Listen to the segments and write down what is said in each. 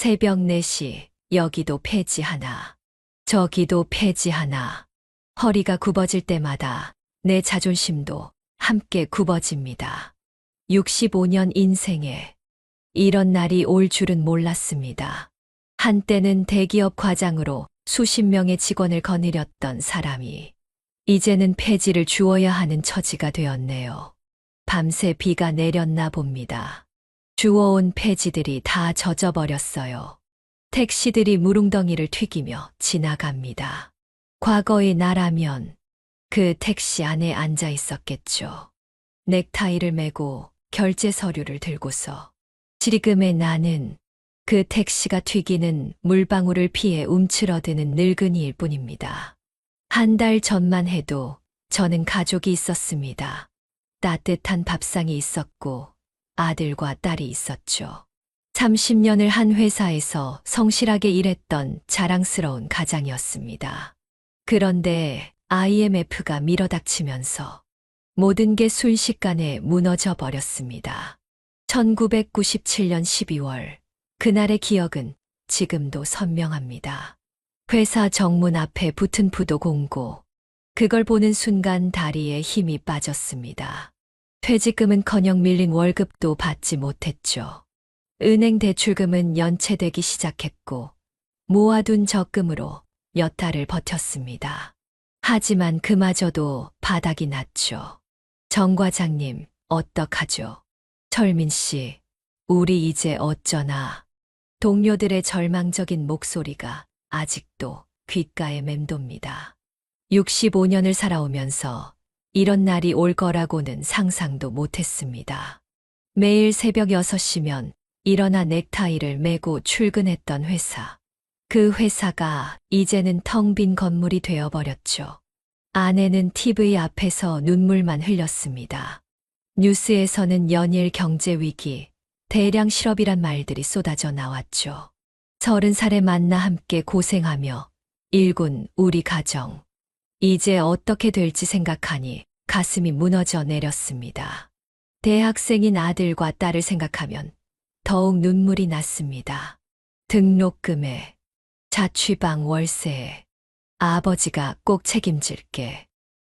새벽 4시, 여기도 폐지 하나, 저기도 폐지 하나. 허리가 굽어질 때마다 내 자존심도 함께 굽어집니다. 65년 인생에 이런 날이 올 줄은 몰랐습니다. 한때는 대기업 과장으로 수십 명의 직원을 거느렸던 사람이 이제는 폐지를 주어야 하는 처지가 되었네요. 밤새 비가 내렸나 봅니다. 주워온 폐지들이 다 젖어버렸어요. 택시들이 무릉덩이를 튀기며 지나갑니다. 과거의 나라면 그 택시 안에 앉아 있었겠죠. 넥타이를 메고 결제 서류를 들고서. 지금의 나는 그 택시가 튀기는 물방울을 피해 움츠러드는 늙은이일 뿐입니다. 한 달 전만 해도 저는 가족이 있었습니다. 따뜻한 밥상이 있었고 아들과 딸이 있었죠. 30년을 한 회사에서 성실하게 일했던 자랑스러운 가장이었습니다. 그런데 IMF가 밀어닥치면서 모든 게 순식간에 무너져 버렸습니다. 1997년 12월, 그날의 기억은 지금도 선명합니다. 회사 정문 앞에 붙은 부도 공고, 그걸 보는 순간 다리에 힘이 빠졌습니다. 퇴직금은커녕 밀린 월급도 받지 못했죠. 은행 대출금은 연체되기 시작했고 모아둔 적금으로 몇 달을 버텼습니다. 하지만 그마저도 바닥이 났죠. 정 과장님, 어떡하죠? 철민 씨, 우리 이제 어쩌나. 동료들의 절망적인 목소리가 아직도 귓가에 맴돕니다. 65년을 살아오면서 이런 날이 올 거라고는 상상도 못했습니다. 매일 새벽 6시면 일어나 넥타이를 메고 출근했던 회사. 그 회사가 이제는 텅 빈 건물이 되어버렸죠. 아내는 TV 앞에서 눈물만 흘렸습니다. 뉴스에서는 연일 경제 위기, 대량 실업이란 말들이 쏟아져 나왔죠. 30살에 만나 함께 고생하며 일군 우리 가정. 이제 어떻게 될지 생각하니 가슴이 무너져 내렸습니다. 대학생인 아들과 딸을 생각하면 더욱 눈물이 났습니다. 등록금에, 자취방 월세에, 아버지가 꼭 책임질게.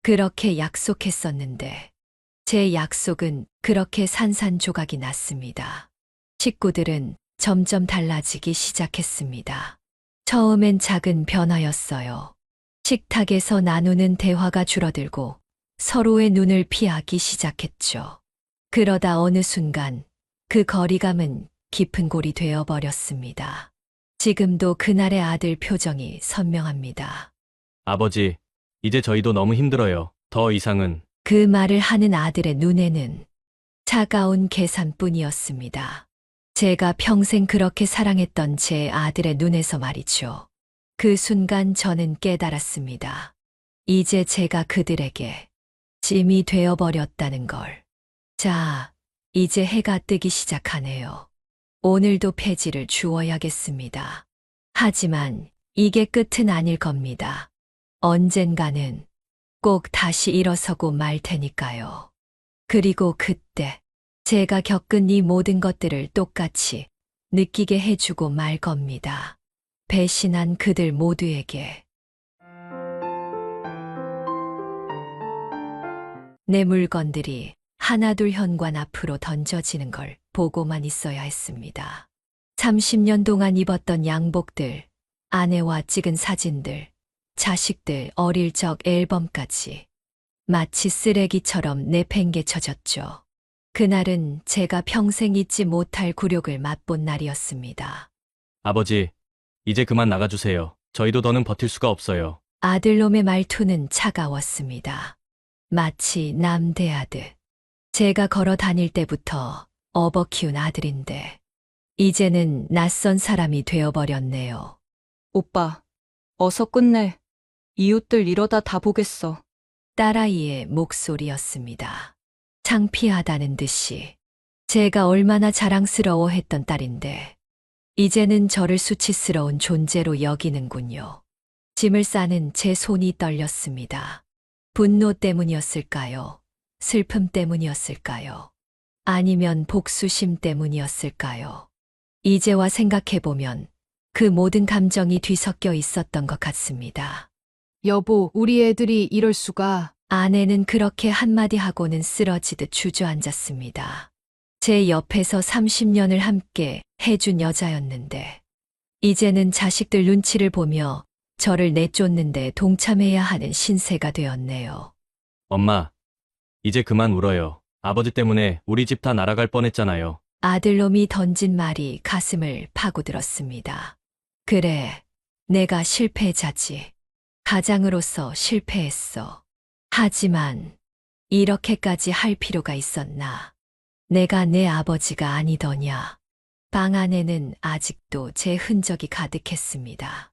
그렇게 약속했었는데, 제 약속은 그렇게 산산조각이 났습니다. 식구들은 점점 달라지기 시작했습니다. 처음엔 작은 변화였어요. 식탁에서 나누는 대화가 줄어들고 서로의 눈을 피하기 시작했죠. 그러다 어느 순간 그 거리감은 깊은 골이 되어버렸습니다. 지금도 그날의 아들 표정이 선명합니다. 아버지, 이제 저희도 너무 힘들어요. 더 이상은. 그 말을 하는 아들의 눈에는 차가운 계산뿐이었습니다. 제가 평생 그렇게 사랑했던 제 아들의 눈에서 말이죠. 그 순간 저는 깨달았습니다. 이제 제가 그들에게 짐이 되어버렸다는 걸. 자, 이제 해가 뜨기 시작하네요. 오늘도 폐지를 주워야겠습니다. 하지만 이게 끝은 아닐 겁니다. 언젠가는 꼭 다시 일어서고 말 테니까요. 그리고 그때 제가 겪은 이 모든 것들을 똑같이 느끼게 해주고 말 겁니다. 배신한 그들 모두에게. 내 물건들이 하나둘 현관 앞으로 던져지는 걸 보고만 있어야 했습니다. 30년 동안 입었던 양복들, 아내와 찍은 사진들, 자식들 어릴 적 앨범까지 마치 쓰레기처럼 내팽개쳐졌죠. 그날은 제가 평생 잊지 못할 굴욕을 맛본 날이었습니다. 아버지, 이제 그만 나가주세요. 저희도 더는 버틸 수가 없어요. 아들놈의 말투는 차가웠습니다. 마치 남 대하듯. 제가 걸어 다닐 때부터 업어 키운 아들인데 이제는 낯선 사람이 되어버렸네요. 오빠, 어서 끝내. 이웃들 이러다 다 보겠어. 딸아이의 목소리였습니다. 창피하다는 듯이. 제가 얼마나 자랑스러워했던 딸인데 이제는 저를 수치스러운 존재로 여기는군요. 짐을 싸는 제 손이 떨렸습니다. 분노 때문이었을까요? 슬픔 때문이었을까요? 아니면 복수심 때문이었을까요? 이제와 생각해보면 그 모든 감정이 뒤섞여 있었던 것 같습니다. 여보, 우리 애들이 이럴 수가. 아내는 그렇게 한마디 하고는 쓰러지듯 주저앉았습니다. 제 옆에서 30년을 함께 해준 여자였는데, 이제는 자식들 눈치를 보며 저를 내쫓는데 동참해야 하는 신세가 되었네요. 엄마, 이제 그만 울어요. 아버지 때문에 우리 집 다 날아갈 뻔했잖아요. 아들놈이 던진 말이 가슴을 파고들었습니다. 그래, 내가 실패자지. 가장으로서 실패했어. 하지만 이렇게까지 할 필요가 있었나? 내가 내 아버지가 아니더냐? 방 안에는 아직도 제 흔적이 가득했습니다.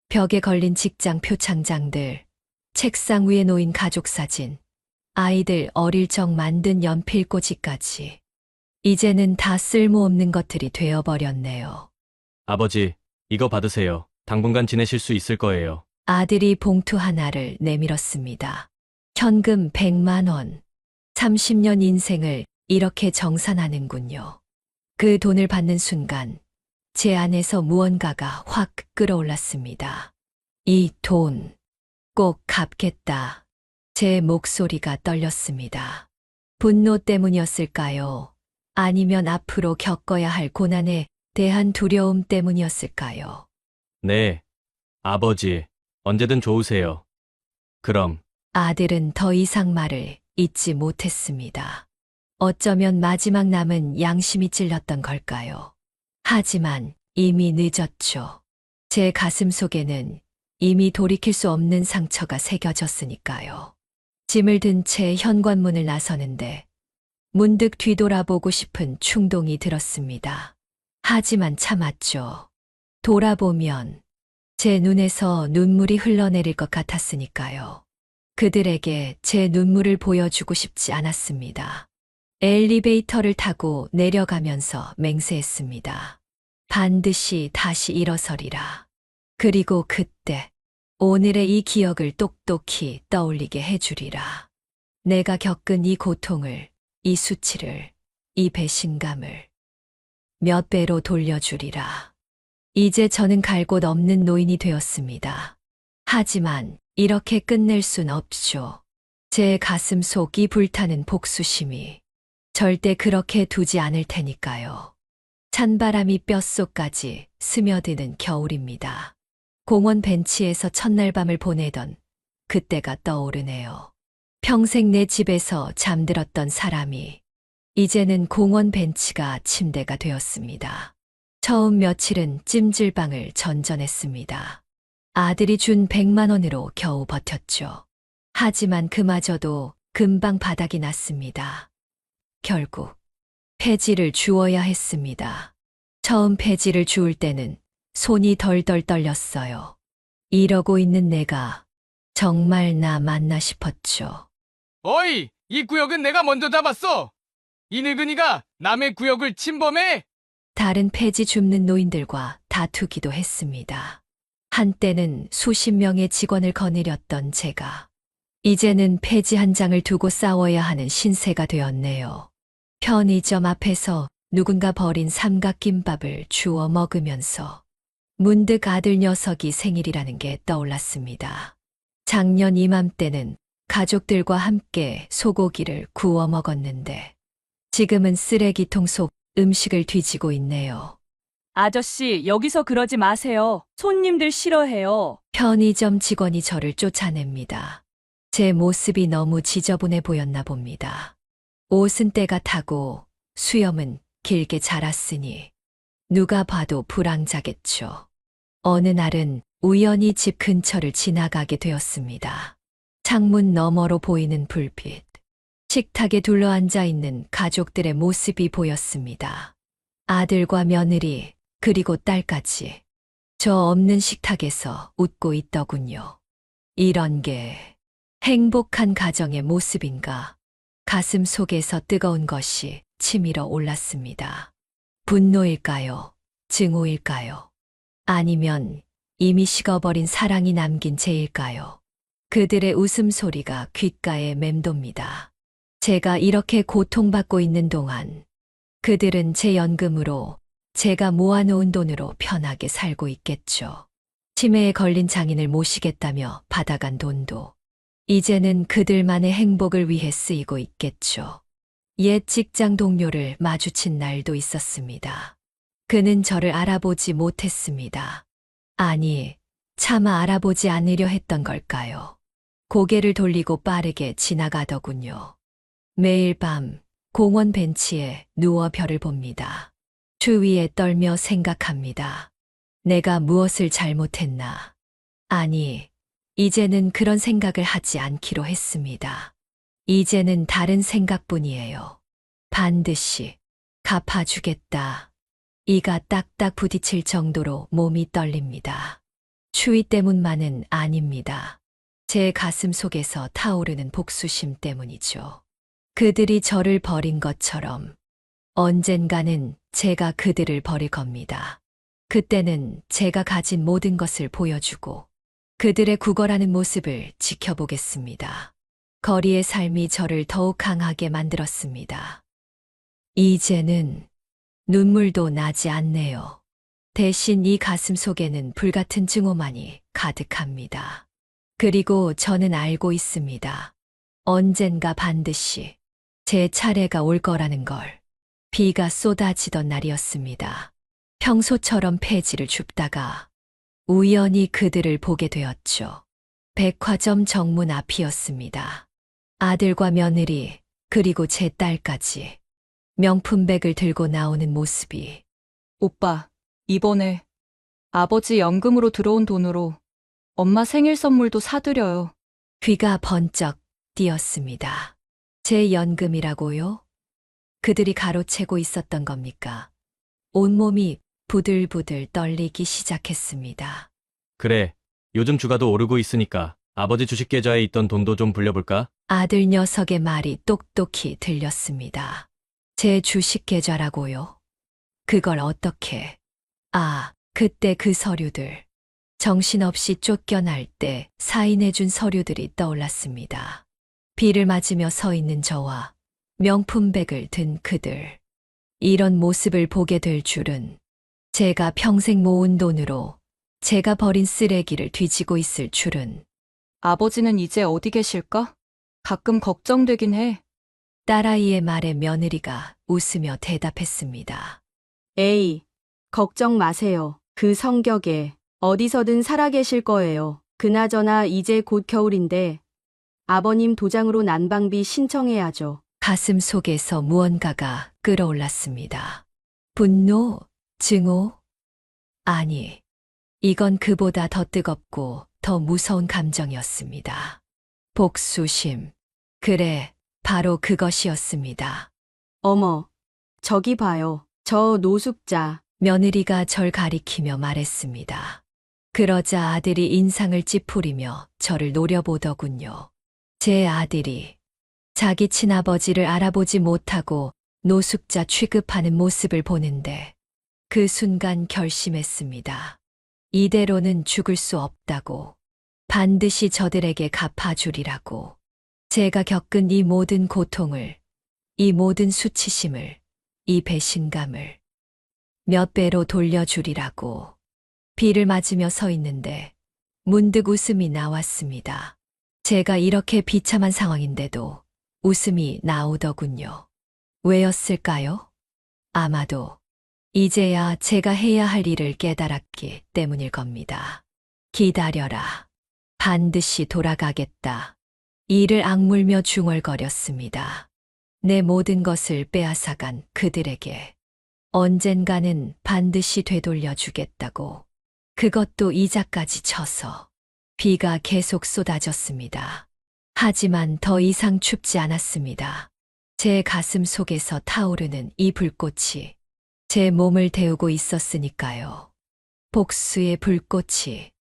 벽에 걸린 직장 표창장들, 책상 위에 놓인 가족 사진, 아이들 어릴 적 만든 연필꽂이까지. 이제는 다 쓸모없는 것들이 되어버렸네요. 아버지, 이거 받으세요. 당분간 지내실 수 있을 거예요. 아들이 봉투 하나를 내밀었습니다. 현금 100만 원. 30년 인생을 이렇게 정산하는군요. 그 돈을 받는 순간 제 안에서 무언가가 확 끌어올랐습니다. 이 돈 꼭 갚겠다. 제 목소리가 떨렸습니다. 분노 때문이었을까요? 아니면 앞으로 겪어야 할 고난에 대한 두려움 때문이었을까요? 네, 아버지, 언제든 좋으세요. 그럼, 아들은 더 이상 말을 잇지 못했습니다. 어쩌면 마지막 남은 양심이 찔렸던 걸까요? 하지만 이미 늦었죠. 제 가슴 속에는 이미 돌이킬 수 없는 상처가 새겨졌으니까요. 짐을 든 채 현관문을 나서는데 문득 뒤돌아보고 싶은 충동이 들었습니다. 하지만 참았죠. 돌아보면 제 눈에서 눈물이 흘러내릴 것 같았으니까요. 그들에게 제 눈물을 보여주고 싶지 않았습니다. 엘리베이터를 타고 내려가면서 맹세했습니다. 반드시 다시 일어서리라. 그리고 그때 오늘의 이 기억을 똑똑히 떠올리게 해주리라. 내가 겪은 이 고통을, 이 수치를, 이 배신감을 몇 배로 돌려주리라. 이제 저는 갈 곳 없는 노인이 되었습니다. 하지만 이렇게 끝낼 순 없죠. 제 가슴 속이 불타는 복수심이 절대 그렇게 두지 않을 테니까요. 찬바람이 뼛속까지 스며드는 겨울입니다. 공원 벤치에서 첫날 밤을 보내던 그때가 떠오르네요. 평생 내 집에서 잠들었던 사람이 이제는 공원 벤치가 침대가 되었습니다. 처음 며칠은 찜질방을 전전했습니다. 아들이 준 100만 원으로 겨우 버텼죠. 하지만 그마저도 금방 바닥이 났습니다. 결국 폐지를 주어야 했습니다. 처음 폐지를 주울 때는 손이 덜덜 떨렸어요. 이러고 있는 내가 정말 나 맞나 싶었죠. 어이! 이 구역은 내가 먼저 잡았어! 이 늙은이가 남의 구역을 침범해! 다른 폐지 줍는 노인들과 다투기도 했습니다. 한때는 수십 명의 직원을 거느렸던 제가 이제는 폐지 한 장을 두고 싸워야 하는 신세가 되었네요. 편의점 앞에서 누군가 버린 삼각김밥을 주워 먹으면서 문득 아들 녀석이 생일이라는 게 떠올랐습니다. 작년 이맘때는 가족들과 함께 소고기를 구워 먹었는데 지금은 쓰레기통 속 음식을 뒤지고 있네요. 아저씨, 여기서 그러지 마세요. 손님들 싫어해요. 편의점 직원이 저를 쫓아냅니다. 제 모습이 너무 지저분해 보였나 봅니다. 옷은 때가 타고 수염은 길게 자랐으니 누가 봐도 불황자겠죠. 어느 날은 우연히 집 근처를 지나가게 되었습니다. 창문 너머로 보이는 불빛, 식탁에 둘러앉아 있는 가족들의 모습이 보였습니다. 아들과 며느리, 그리고 딸까지 저 없는 식탁에서 웃고 있더군요. 이런 게 행복한 가정의 모습인가? 가슴 속에서 뜨거운 것이 치밀어 올랐습니다. 분노일까요? 증오일까요? 아니면 이미 식어버린 사랑이 남긴 죄일까요? 그들의 웃음소리가 귓가에 맴돕니다. 제가 이렇게 고통받고 있는 동안 그들은 제 연금으로 제가 모아놓은 돈으로 편하게 살고 있겠죠. 치매에 걸린 장인을 모시겠다며 받아간 돈도 이제는 그들만의 행복을 위해 쓰이고 있겠죠. 옛 직장 동료를 마주친 날도 있었습니다. 그는 저를 알아보지 못했습니다. 아니, 차마 알아보지 않으려 했던 걸까요? 고개를 돌리고 빠르게 지나가더군요. 매일 밤 공원 벤치에 누워 별을 봅니다. 추위에 떨며 생각합니다. 내가 무엇을 잘못했나? 아니, 이제는 그런 생각을 하지 않기로 했습니다. 이제는 다른 생각뿐이에요. 반드시 갚아주겠다. 이가 딱딱 부딪힐 정도로 몸이 떨립니다. 추위 때문만은 아닙니다. 제 가슴 속에서 타오르는 복수심 때문이죠. 그들이 저를 버린 것처럼 언젠가는 제가 그들을 버릴 겁니다. 그때는 제가 가진 모든 것을 보여주고 그들의 구걸하는 모습을 지켜보겠습니다. 거리의 삶이 저를 더욱 강하게 만들었습니다. 이제는 눈물도 나지 않네요. 대신 이 가슴 속에는 불같은 증오만이 가득합니다. 그리고 저는 알고 있습니다. 언젠가 반드시 제 차례가 올 거라는 걸. 비가 쏟아지던 날이었습니다. 평소처럼 폐지를 줍다가 우연히 그들을 보게 되었죠. 백화점 정문 앞이었습니다. 아들과 며느리, 그리고 제 딸까지 명품백을 들고 나오는 모습이 오빠, 이번에 아버지 연금으로 들어온 돈으로 엄마 생일 선물도 사드려요. 귀가 번쩍 띄었습니다. 제 연금이라고요? 그들이 가로채고 있었던 겁니까? 온몸이 부들부들 떨리기 시작했습니다. 그래, 요즘 주가도 오르고 있으니까 아버지 주식 계좌에 있던 돈도 좀 불려볼까? 아들 녀석의 말이 똑똑히 들렸습니다. 제 주식 계좌라고요? 그걸 어떻게? 아, 그때 그 서류들. 정신없이 쫓겨날 때 사인해준 서류들이 떠올랐습니다. 비를 맞으며 서 있는 저와 명품백을 든 그들. 이런 모습을 보게 될 줄은, 제가 평생 모은 돈으로 제가 버린 쓰레기를 뒤지고 있을 줄은. 아버지는 이제 어디 계실까? 가끔 걱정되긴 해. 딸아이의 말에 며느리가 웃으며 대답했습니다. 에이, 걱정 마세요. 그 성격에 어디서든 살아계실 거예요. 그나저나 이제 곧 겨울인데 아버님 도장으로 난방비 신청해야죠. 가슴 속에서 무언가가 끓어올랐습니다. 분노, 증오? 아니, 이건 그보다 더 뜨겁고 더 무서운 감정이었습니다. 복수심. 그래, 바로 그것이었습니다. 어머, 저기 봐요. 저 노숙자. 며느리가 절 가리키며 말했습니다. 그러자 아들이 인상을 찌푸리며 저를 노려보더군요. 제 아들이 자기 친아버지를 알아보지 못하고 노숙자 취급하는 모습을 보는데 그 순간 결심했습니다. 이대로는 죽을 수 없다고. 반드시 저들에게 갚아주리라고. 제가 겪은 이 모든 고통을, 이 모든 수치심을, 이 배신감을 몇 배로 돌려주리라고. 비를 맞으며 서 있는데 문득 웃음이 나왔습니다. 제가 이렇게 비참한 상황인데도 웃음이 나오더군요. 왜였을까요? 아마도 이제야 제가 해야 할 일을 깨달았기 때문일 겁니다. 기다려라. 반드시 돌아가겠다. 이를 악물며 중얼거렸습니다. 내 모든 것을 빼앗아간 그들에게 언젠가는 반드시 되돌려주겠다고. 그것도 이자까지 쳐서. 비가 계속 쏟아졌습니다. 하지만 더 이상 춥지 않았습니다. 제 가슴 속에서 타오르는 이 불꽃이 제 몸을 데우고 있었으니까요. 복수의 불꽃이.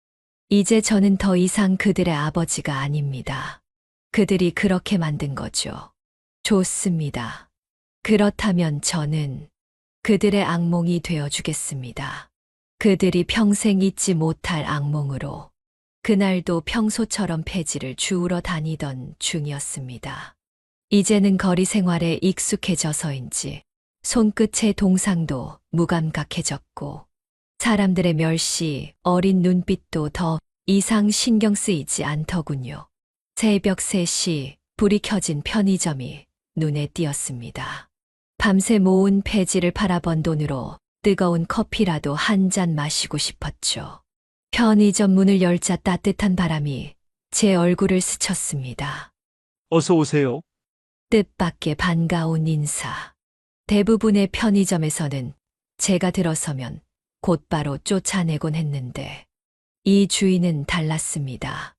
이제 저는 더 이상 그들의 아버지가 아닙니다. 그들이 그렇게 만든 거죠. 좋습니다. 그렇다면 저는 그들의 악몽이 되어주겠습니다. 그들이 평생 잊지 못할 악몽으로. 그날도 평소처럼 폐지를 주우러 다니던 중이었습니다. 이제는 거리 생활에 익숙해져서인지 손끝의 동상도 무감각해졌고 사람들의 멸시, 어린 눈빛도 더 이상 신경 쓰이지 않더군요. 새벽 3시 불이 켜진 편의점이 눈에 띄었습니다. 밤새 모은 폐지를 팔아번 돈으로 뜨거운 커피라도 한 잔 마시고 싶었죠. 편의점 문을 열자 따뜻한 바람이 제 얼굴을 스쳤습니다. 어서 오세요. 뜻밖의 반가운 인사. 대부분의 편의점에서는 제가 들어서면 곧바로 쫓아내곤 했는데 이 주인은 달랐습니다.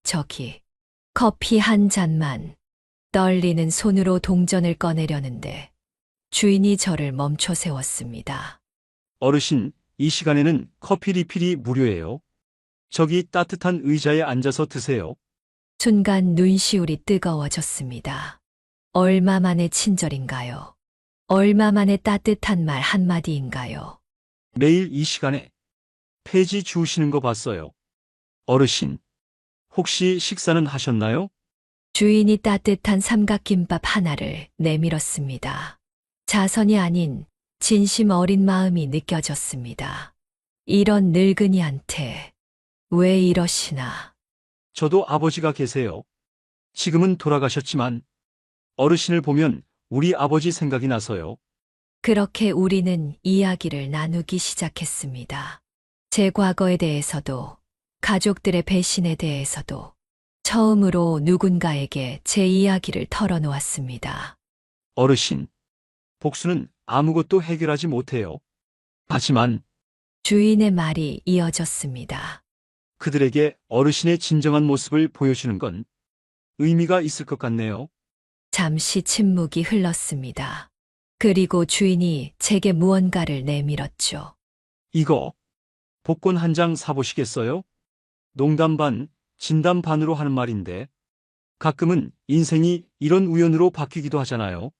저기 커피 한 잔만. 떨리는 손으로 동전을 꺼내려는데 주인이 저를 멈춰 세웠습니다. 어르신, 이 시간에는 커피 리필이 무료예요. 저기 따뜻한 의자에 앉아서 드세요. 순간 눈시울이 뜨거워졌습니다. 얼마 만의 친절인가요? 얼마 만의 따뜻한 말 한마디인가요? 매일 이 시간에 폐지 주우시는 거 봤어요. 어르신, 혹시 식사는 하셨나요? 주인이 따뜻한 삼각김밥 하나를 내밀었습니다. 자선이 아닌 진심 어린 마음이 느껴졌습니다. 이런 늙은이한테 왜 이러시나. 저도 아버지가 계세요. 지금은 돌아가셨지만 어르신을 보면 우리 아버지 생각이 나서요. 그렇게 우리는 이야기를 나누기 시작했습니다. 제 과거에 대해서도, 가족들의 배신에 대해서도, 처음으로 누군가에게 제 이야기를 털어놓았습니다. 어르신, 복수는 아무것도 해결하지 못해요. 하지만 주인의 말이 이어졌습니다. 그들에게 어르신의 진정한 모습을 보여주는 건 의미가 있을 것 같네요. 잠시 침묵이 흘렀습니다. 그리고 주인이 제게 무언가를 내밀었죠. 이거 복권 한 장 사보시겠어요? 농담 반, 진담 반으로 하는 말인데 가끔은 인생이 이런 우연으로 바뀌기도 하잖아요.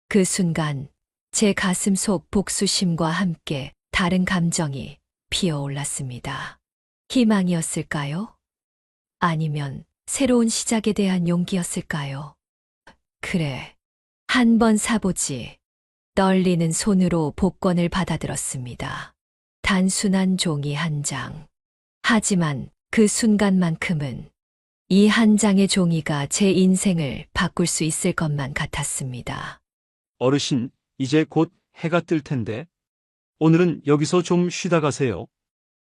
그 순간 제 가슴 속 복수심과 함께 다른 감정이 피어올랐습니다. 희망이었을까요? 아니면 새로운 시작에 대한 용기였을까요? 그래, 한번 사보지. 떨리는 손으로 복권을 받아들었습니다. 단순한 종이 한 장. 하지만 그 순간만큼은 이 한 장의 종이가 제 인생을 바꿀 수 있을 것만 같았습니다. 어르신, 이제 곧 해가 뜰 텐데 오늘은 여기서 좀 쉬다 가세요.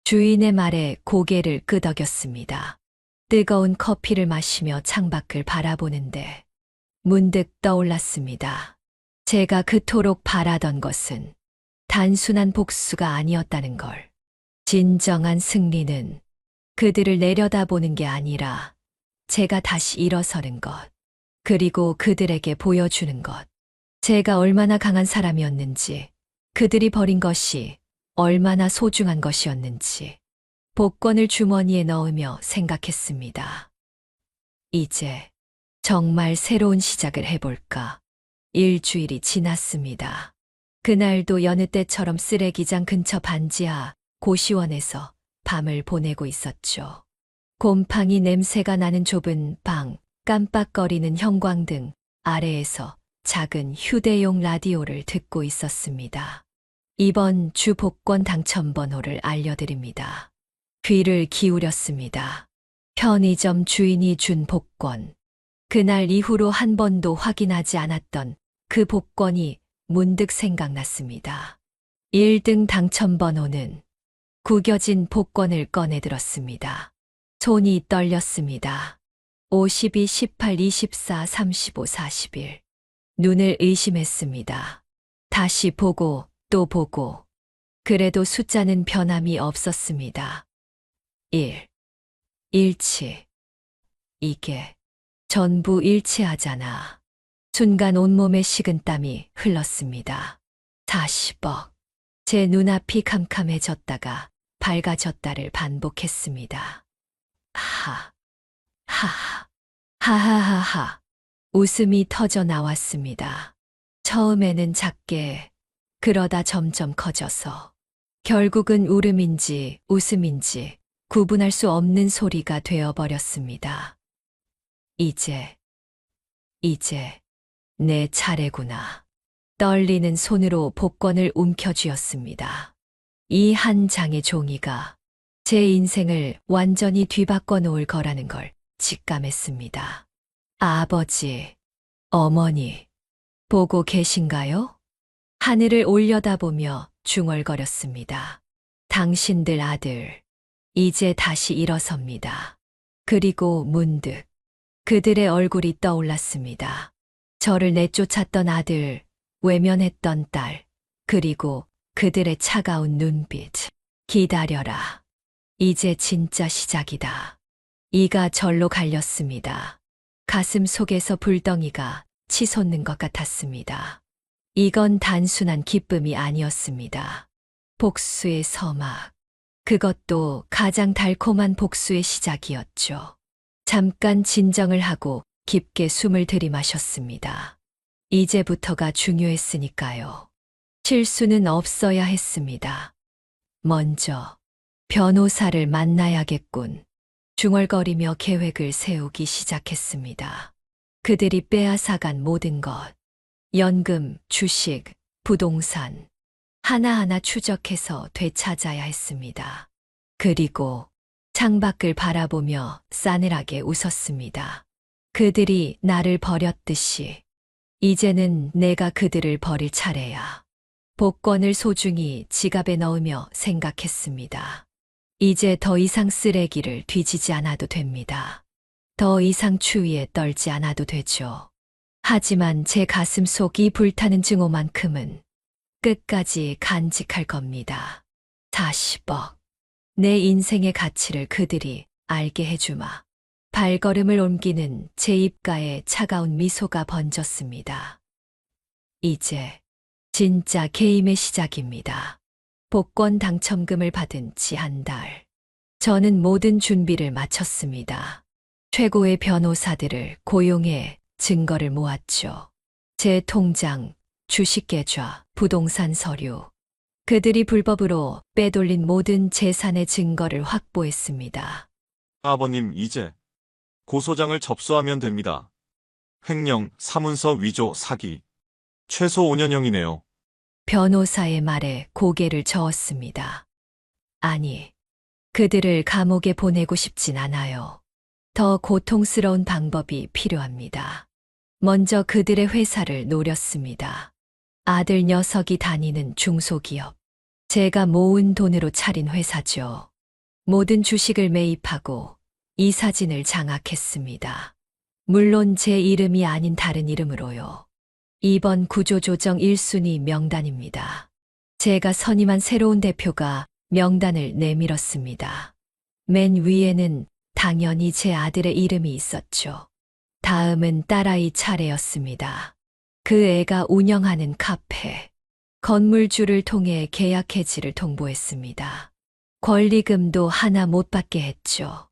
주인의 말에 고개를 끄덕였습니다. 뜨거운 커피를 마시며 창밖을 바라보는데 문득 떠올랐습니다. 제가 그토록 바라던 것은 단순한 복수가 아니었다는 걸. 진정한 승리는 그들을 내려다보는 게 아니라 제가 다시 일어서는 것, 그리고 그들에게 보여주는 것. 제가 얼마나 강한 사람이었는지, 그들이 버린 것이 얼마나 소중한 것이었는지 복권을 주머니에 넣으며 생각했습니다. 이제 정말 새로운 시작을 해볼까. 일주일이 지났습니다. 그날도 여느 때처럼 쓰레기장 근처 반지하 고시원에서 밤을 보내고 있었죠. 곰팡이 냄새가 나는 좁은 방, 깜빡거리는 형광등 아래에서 작은 휴대용 라디오를 듣고 있었습니다. 이번 주 복권 당첨 번호를 알려드립니다. 귀를 기울였습니다. 편의점 주인이 준 복권. 그날 이후로 한 번도 확인하지 않았던 그 복권이 문득 생각났습니다. 1등 당첨 번호는 구겨진 복권을 꺼내들었습니다. 손이 떨렸습니다. 52, 18, 24, 35, 41. 눈을 의심했습니다. 다시 보고 또 보고. 그래도 숫자는 변함이 없었습니다. 1. 일치. 이게 전부 일치하잖아. 순간 온몸에 식은땀이 흘렀습니다. 40억. 제 눈앞이 캄캄해졌다가 밝아졌다를 반복했습니다. 하하하하. 웃음이 터져 나왔습니다. 처음에는 작게, 그러다 점점 커져서 결국은 울음인지 웃음인지 구분할 수 없는 소리가 되어버렸습니다. 이제 내 차례구나. 떨리는 손으로 복권을 움켜쥐었습니다. 이 한 장의 종이가 제 인생을 완전히 뒤바꿔 놓을 거라는 걸 직감했습니다. 아버지, 어머니, 보고 계신가요? 하늘을 올려다보며 중얼거렸습니다. 당신들 아들, 이제 다시 일어섭니다. 그리고 문득 그들의 얼굴이 떠올랐습니다. 저를 내쫓았던 아들, 외면했던 딸, 그리고 그들의 차가운 눈빛. 기다려라. 이제 진짜 시작이다. 이가 절로 갈렸습니다. 가슴 속에서 불덩이가 치솟는 것 같았습니다. 이건 단순한 기쁨이 아니었습니다. 복수의 서막. 그것도 가장 달콤한 복수의 시작이었죠. 잠깐 진정을 하고 깊게 숨을 들이마셨습니다. 이제부터가 중요했으니까요. 실수는 없어야 했습니다. 먼저 변호사를 만나야겠군. 중얼거리며 계획을 세우기 시작했습니다. 그들이 빼앗아간 모든 것, 연금, 주식, 부동산, 하나하나 추적해서 되찾아야 했습니다. 그리고 창밖을 바라보며 싸늘하게 웃었습니다. 그들이 나를 버렸듯이 이제는 내가 그들을 버릴 차례야. 복권을 소중히 지갑에 넣으며 생각했습니다. 이제 더 이상 쓰레기를 뒤지지 않아도 됩니다. 더 이상 추위에 떨지 않아도 되죠. 하지만 제 가슴 속 이 불타는 증오만큼은 끝까지 간직할 겁니다. 40억. 내 인생의 가치를 그들이 알게 해주마. 발걸음을 옮기는 제 입가에 차가운 미소가 번졌습니다. 이제 진짜 게임의 시작입니다. 복권 당첨금을 받은 지 한 달. 저는 모든 준비를 마쳤습니다. 최고의 변호사들을 고용해 증거를 모았죠. 제 통장, 주식 계좌, 부동산 서류. 그들이 불법으로 빼돌린 모든 재산의 증거를 확보했습니다. 아버님, 이제 고소장을 접수하면 됩니다. 횡령, 사문서 위조, 사기. 최소 5년형이네요. 변호사의 말에 고개를 저었습니다. 아니, 그들을 감옥에 보내고 싶진 않아요. 더 고통스러운 방법이 필요합니다. 먼저 그들의 회사를 노렸습니다. 아들 녀석이 다니는 중소기업. 제가 모은 돈으로 차린 회사죠. 모든 주식을 매입하고 이 사진을 장악했습니다. 물론 제 이름이 아닌 다른 이름으로요. 이번 구조조정 1순위 명단입니다. 제가 선임한 새로운 대표가 명단을 내밀었습니다. 맨 위에는 당연히 제 아들의 이름이 있었죠. 다음은 딸아이 차례였습니다. 그 애가 운영하는 카페. 건물주를 통해 계약 해지를 통보했습니다. 권리금도 하나 못 받게 했죠.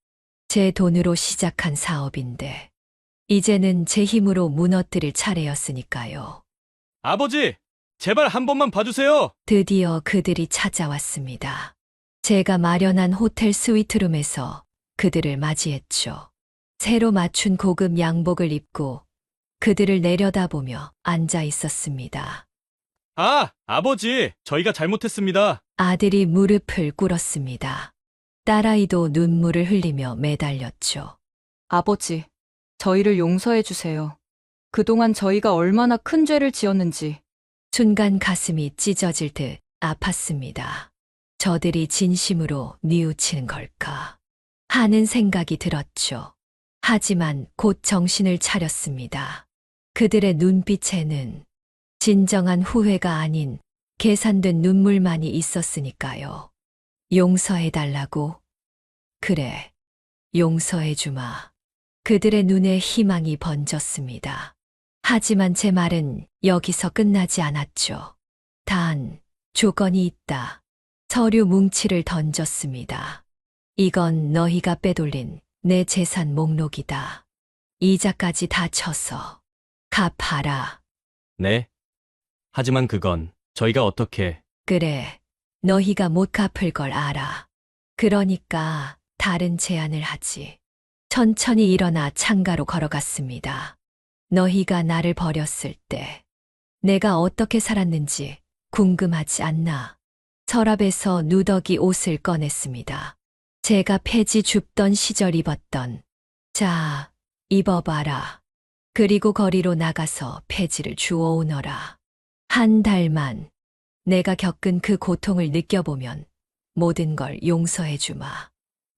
제 돈으로 시작한 사업인데 이제는 제 힘으로 무너뜨릴 차례였으니까요. 아버지, 제발 한 번만 봐주세요. 드디어 그들이 찾아왔습니다. 제가 마련한 호텔 스위트룸에서 그들을 맞이했죠. 새로 맞춘 고급 양복을 입고 그들을 내려다보며 앉아 있었습니다. 아, 아버지, 저희가 잘못했습니다. 아들이 무릎을 꿇었습니다. 딸아이도 눈물을 흘리며 매달렸죠. 아버지, 저희를 용서해 주세요. 그동안 저희가 얼마나 큰 죄를 지었는지. 순간 가슴이 찢어질 듯 아팠습니다. 저들이 진심으로 뉘우치는 걸까 하는 생각이 들었죠. 하지만 곧 정신을 차렸습니다. 그들의 눈빛에는 진정한 후회가 아닌 계산된 눈물만이 있었으니까요. 용서해달라고? 그래, 용서해주마. 그들의 눈에 희망이 번졌습니다. 하지만 제 말은 여기서 끝나지 않았죠. 단, 조건이 있다. 서류 뭉치를 던졌습니다. 이건 너희가 빼돌린 내 재산 목록이다. 이자까지 다 쳐서 갚아라. 네. 하지만 그건 저희가 어떻게... 그래, 너희가 못 갚을 걸 알아. 그러니까 다른 제안을 하지. 천천히 일어나 창가로 걸어갔습니다. 너희가 나를 버렸을 때 내가 어떻게 살았는지 궁금하지 않나. 서랍에서 누더기 옷을 꺼냈습니다. 제가 폐지 줍던 시절 입었던. 자, 입어봐라. 그리고 거리로 나가서 폐지를 주워 오너라. 한 달만 내가 겪은 그 고통을 느껴보면 모든 걸 용서해 주마.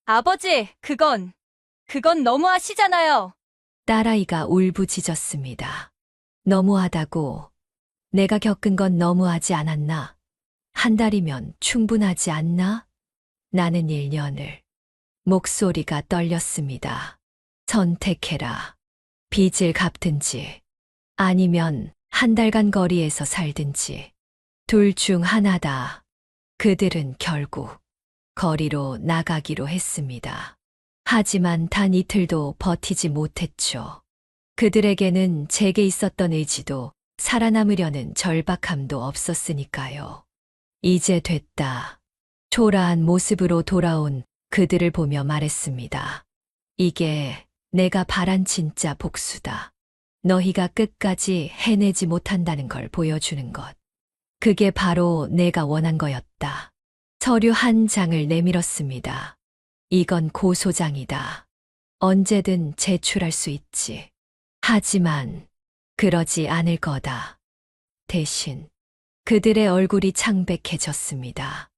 아버지, 그건 너무하시잖아요. 딸아이가 울부짖었습니다. 너무하다고. 내가 겪은 건 너무하지 않았나? 한 달이면 충분하지 않나? 나는 1년을. 목소리가 떨렸습니다. 선택해라. 빚을 갚든지 아니면 한 달간 거리에서 살든지 둘 중 하나다. 그들은 결국 거리로 나가기로 했습니다. 하지만 단 이틀도 버티지 못했죠. 그들에게는 제게 있었던 의지도 살아남으려는 절박함도 없었으니까요. 이제 됐다. 초라한 모습으로 돌아온 그들을 보며 말했습니다. 이게 내가 바란 진짜 복수다. 너희가 끝까지 해내지 못한다는 걸 보여주는 것. 그게 바로 내가 원한 거였다. 서류 한 장을 내밀었습니다. 이건 고소장이다. 언제든 제출할 수 있지. 하지만 그러지 않을 거다. 대신 그들의 얼굴이 창백해졌습니다.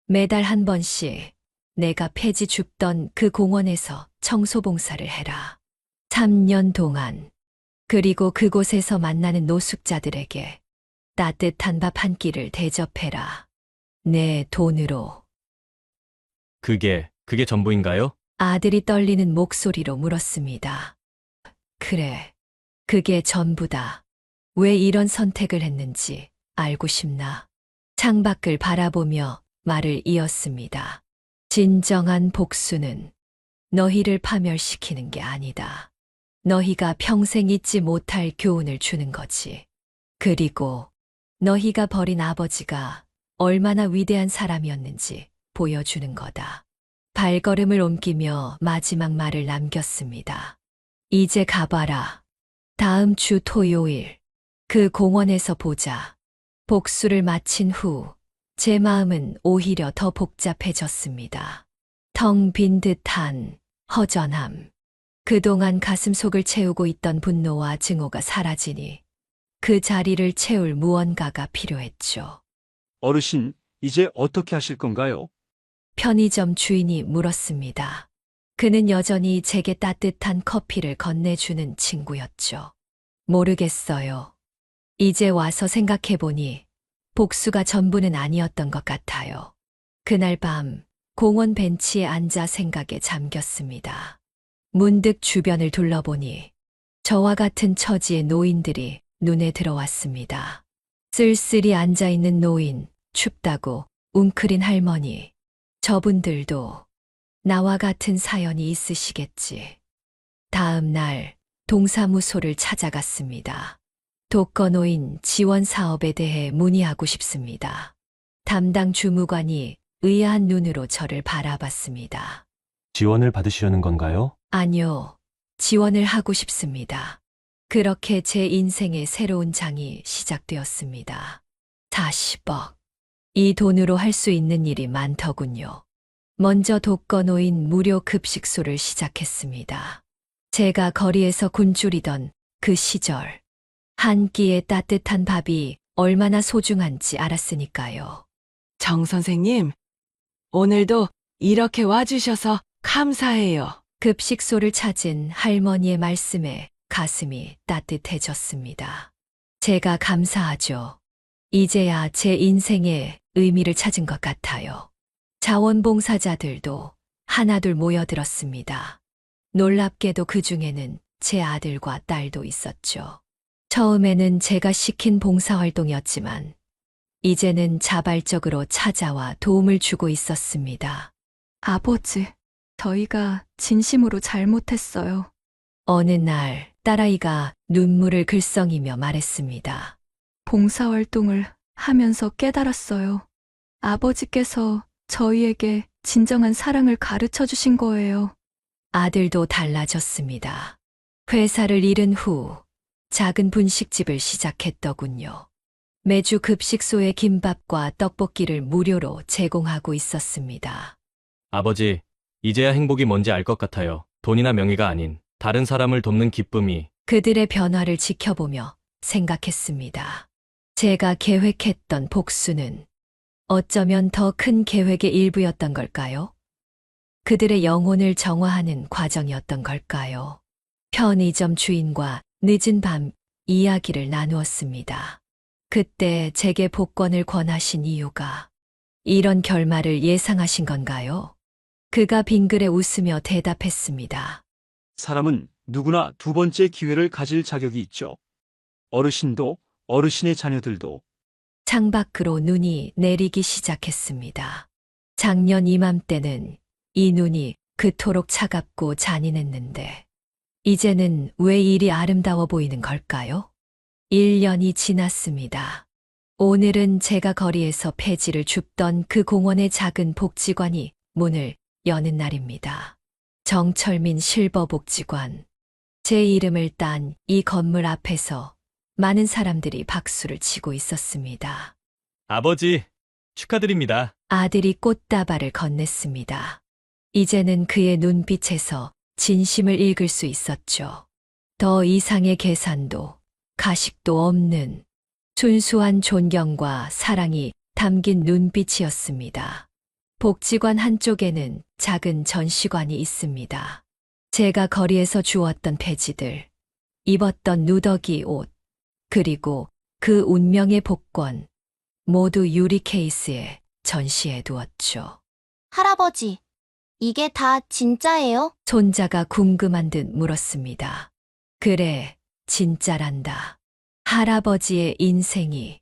매달 한 번씩 내가 폐지 줍던 그 공원에서 청소 봉사를 해라. 3년 동안. 그리고 그곳에서 만나는 노숙자들에게 따뜻한 밥 한 끼를 대접해라. 내 돈으로. 그게 전부인가요? 아들이 떨리는 목소리로 물었습니다. 그래, 그게 전부다. 왜 이런 선택을 했는지 알고 싶나? 창밖을 바라보며 말을 이었습니다. 진정한 복수는 너희를 파멸시키는 게 아니다. 너희가 평생 잊지 못할 교훈을 주는 거지. 그리고 너희가 버린 아버지가 얼마나 위대한 사람이었는지 보여주는 거다. 발걸음을 옮기며 마지막 말을 남겼습니다. 이제 가봐라. 다음 주 토요일 그 공원에서 보자. 복수를 마친 후 제 마음은 오히려 더 복잡해졌습니다. 텅 빈 듯한 허전함. 그동안 가슴속을 채우고 있던 분노와 증오가 사라지니 그 자리를 채울 무언가가 필요했죠. 어르신, 이제 어떻게 하실 건가요? 편의점 주인이 물었습니다. 그는 여전히 제게 따뜻한 커피를 건네주는 친구였죠. 모르겠어요. 이제 와서 생각해보니 복수가 전부는 아니었던 것 같아요. 그날 밤 공원 벤치에 앉아 생각에 잠겼습니다. 문득 주변을 둘러보니 저와 같은 처지의 노인들이 눈에 들어왔습니다. 쓸쓸히 앉아있는 노인, 춥다고 웅크린 할머니, 저분들도 나와 같은 사연이 있으시겠지. 다음 날 동사무소를 찾아갔습니다. 독거노인 지원 사업에 대해 문의하고 싶습니다. 담당 주무관이 의아한 눈으로 저를 바라봤습니다. 지원을 받으시려는 건가요? 아니요, 지원을 하고 싶습니다. 그렇게 제 인생의 새로운 장이 시작되었습니다. 40억. 이 돈으로 할 수 있는 일이 많더군요. 먼저 독거노인 무료 급식소를 시작했습니다. 제가 거리에서 굶주리던 그 시절, 한 끼의 따뜻한 밥이 얼마나 소중한지 알았으니까요. 정 선생님, 오늘도 이렇게 와주셔서 감사해요. 급식소를 찾은 할머니의 말씀에 가슴이 따뜻해졌습니다. 제가 감사하죠. 이제야 제 인생의 의미를 찾은 것 같아요. 자원봉사자들도 하나둘 모여들었습니다. 놀랍게도 그 중에는 제 아들과 딸도 있었죠. 처음에는 제가 시킨 봉사활동이었지만 이제는 자발적으로 찾아와 도움을 주고 있었습니다. 아버지, 저희가 진심으로 잘못했어요. 어느 날 딸아이가 눈물을 글썽이며 말했습니다. 봉사활동을 하면서 깨달았어요. 아버지께서 저희에게 진정한 사랑을 가르쳐 주신 거예요. 아들도 달라졌습니다. 회사를 잃은 후 작은 분식집을 시작했더군요. 매주 급식소에 김밥과 떡볶이를 무료로 제공하고 있었습니다. 아버지, 이제야 행복이 뭔지 알 것 같아요. 돈이나 명예가 아닌 다른 사람을 돕는 기쁨이. 그들의 변화를 지켜보며 생각했습니다. 제가 계획했던 복수는 어쩌면 더 큰 계획의 일부였던 걸까요? 그들의 영혼을 정화하는 과정이었던 걸까요? 편의점 주인과 늦은 밤 이야기를 나누었습니다. 그때 제게 복권을 권하신 이유가 이런 결말을 예상하신 건가요? 그가 빙그레 웃으며 대답했습니다. 사람은 누구나 두 번째 기회를 가질 자격이 있죠. 어르신도, 어르신의 자녀들도. 창밖으로 눈이 내리기 시작했습니다. 작년 이맘때는 이 눈이 그토록 차갑고 잔인했는데 이제는 왜 이리 아름다워 보이는 걸까요? 1년이 지났습니다. 오늘은 제가 거리에서 폐지를 줍던 그 공원의 작은 복지관이 문을 여는 날입니다. 정철민 실버복지관. 제 이름을 딴 이 건물 앞에서 많은 사람들이 박수를 치고 있었습니다. 아버지, 축하드립니다. 아들이 꽃다발을 건넸습니다. 이제는 그의 눈빛에서 진심을 읽을 수 있었죠. 더 이상의 계산도 가식도 없는 순수한 존경과 사랑이 담긴 눈빛이었습니다. 복지관 한쪽에는 작은 전시관이 있습니다. 제가 거리에서 주웠던 폐지들, 입었던 누더기 옷, 그리고 그 운명의 복권, 모두 유리 케이스에 전시해 두었죠. 할아버지, 이게 다 진짜예요? 손자가 궁금한 듯 물었습니다. 그래, 진짜란다. 할아버지의 인생이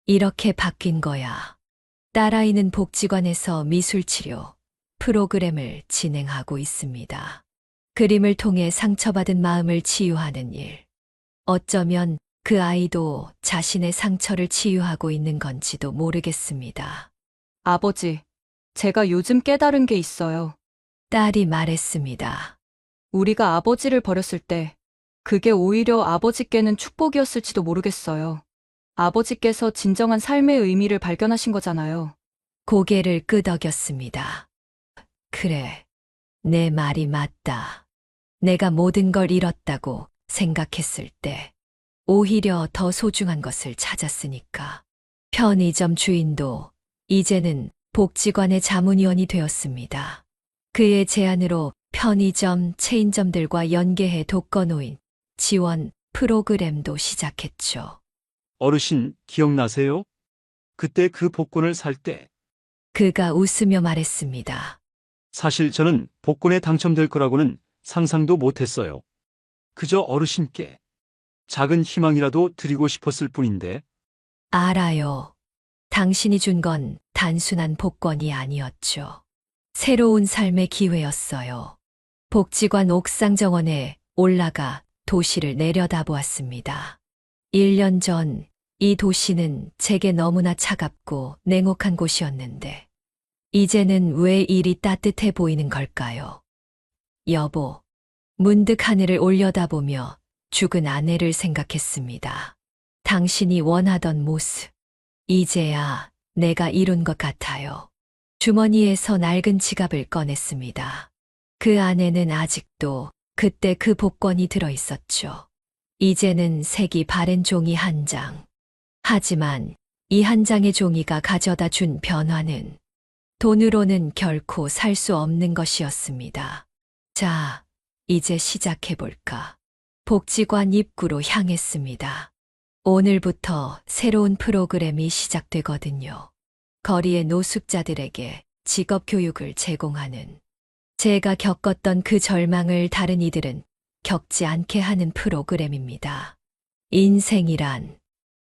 이렇게 바뀐 거야. 딸아이는 복지관에서 미술치료 프로그램을 진행하고 있습니다. 그림을 통해 상처받은 마음을 치유하는 일. 어쩌면 그 아이도 자신의 상처를 치유하고 있는 건지도 모르겠습니다. 아버지, 제가 요즘 깨달은 게 있어요. 딸이 말했습니다. 우리가 아버지를 버렸을 때 그게 오히려 아버지께는 축복이었을지도 모르겠어요. 아버지께서 진정한 삶의 의미를 발견하신 거잖아요. 고개를 끄덕였습니다. 그래, 내 말이 맞다. 내가 모든 걸 잃었다고 생각했을 때 오히려 더 소중한 것을 찾았으니까. 편의점 주인도 이제는 복지관의 자문위원이 되었습니다. 그의 제안으로 편의점, 체인점들과 연계해 독거노인 지원 프로그램도 시작했죠. 어르신 기억나세요? 그때 그 복권을 살 때 그가 웃으며 말했습니다. 사실 저는 복권에 당첨될 거라고는 상상도 못했어요. 그저 어르신께 작은 희망이라도 드리고 싶었을 뿐인데. 알아요. 당신이 준 건 단순한 복권이 아니었죠. 새로운 삶의 기회였어요. 복지관 옥상 정원에 올라가 도시를 내려다보았습니다. 1년 전 이 도시는 제게 너무나 차갑고 냉혹한 곳이었는데 이제는 왜 이리 따뜻해 보이는 걸까요? 여보, 문득 하늘을 올려다보며 죽은 아내를 생각했습니다. 당신이 원하던 모습, 이제야 내가 이룬 것 같아요. 주머니에서 낡은 지갑을 꺼냈습니다. 그 안에는 아직도 그때 그 복권이 들어있었죠. 이제는 색이 바랜 종이 한 장. 하지만 이 한 장의 종이가 가져다 준 변화는 돈으로는 결코 살 수 없는 것이었습니다. 자, 이제 시작해볼까. 복지관 입구로 향했습니다. 오늘부터 새로운 프로그램이 시작되거든요. 거리의 노숙자들에게 직업 교육을 제공하는, 제가 겪었던 그 절망을 다른 이들은 겪지 않게 하는 프로그램입니다. 인생이란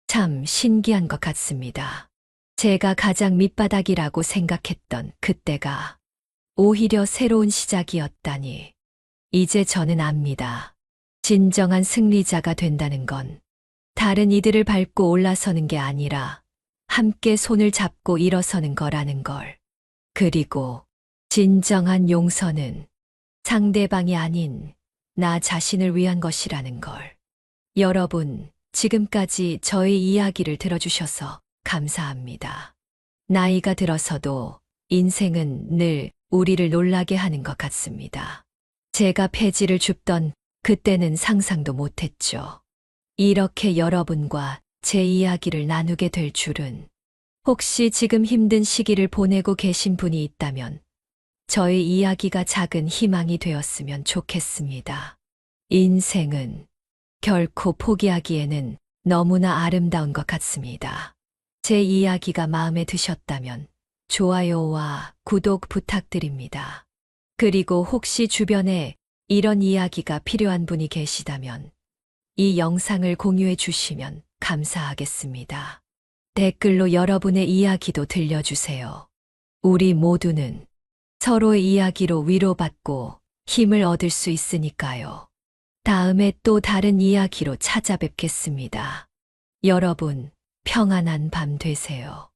참 신기한 것 같습니다. 제가 가장 밑바닥이라고 생각했던 그때가 오히려 새로운 시작이었다니. 이제 저는 압니다. 진정한 승리자가 된다는 건 다른 이들을 밟고 올라서는 게 아니라 함께 손을 잡고 일어서는 거라는 걸. 그리고 진정한 용서는 상대방이 아닌 나 자신을 위한 것이라는 걸. 여러분, 지금까지 저의 이야기를 들어주셔서 감사합니다. 나이가 들어서도 인생은 늘 우리를 놀라게 하는 것 같습니다. 제가 폐지를 줍던 그때는 상상도 못했죠. 이렇게 여러분과 제 이야기를 나누게 될 줄은. 혹시 지금 힘든 시기를 보내고 계신 분이 있다면 저의 이야기가 작은 희망이 되었으면 좋겠습니다. 인생은 결코 포기하기에는 너무나 아름다운 것 같습니다. 제 이야기가 마음에 드셨다면 좋아요와 구독 부탁드립니다. 그리고 혹시 주변에 이런 이야기가 필요한 분이 계시다면 이 영상을 공유해 주시면 감사하겠습니다. 댓글로 여러분의 이야기도 들려주세요. 우리 모두는 서로의 이야기로 위로받고 힘을 얻을 수 있으니까요. 다음에 또 다른 이야기로 찾아뵙겠습니다. 여러분, 평안한 밤 되세요.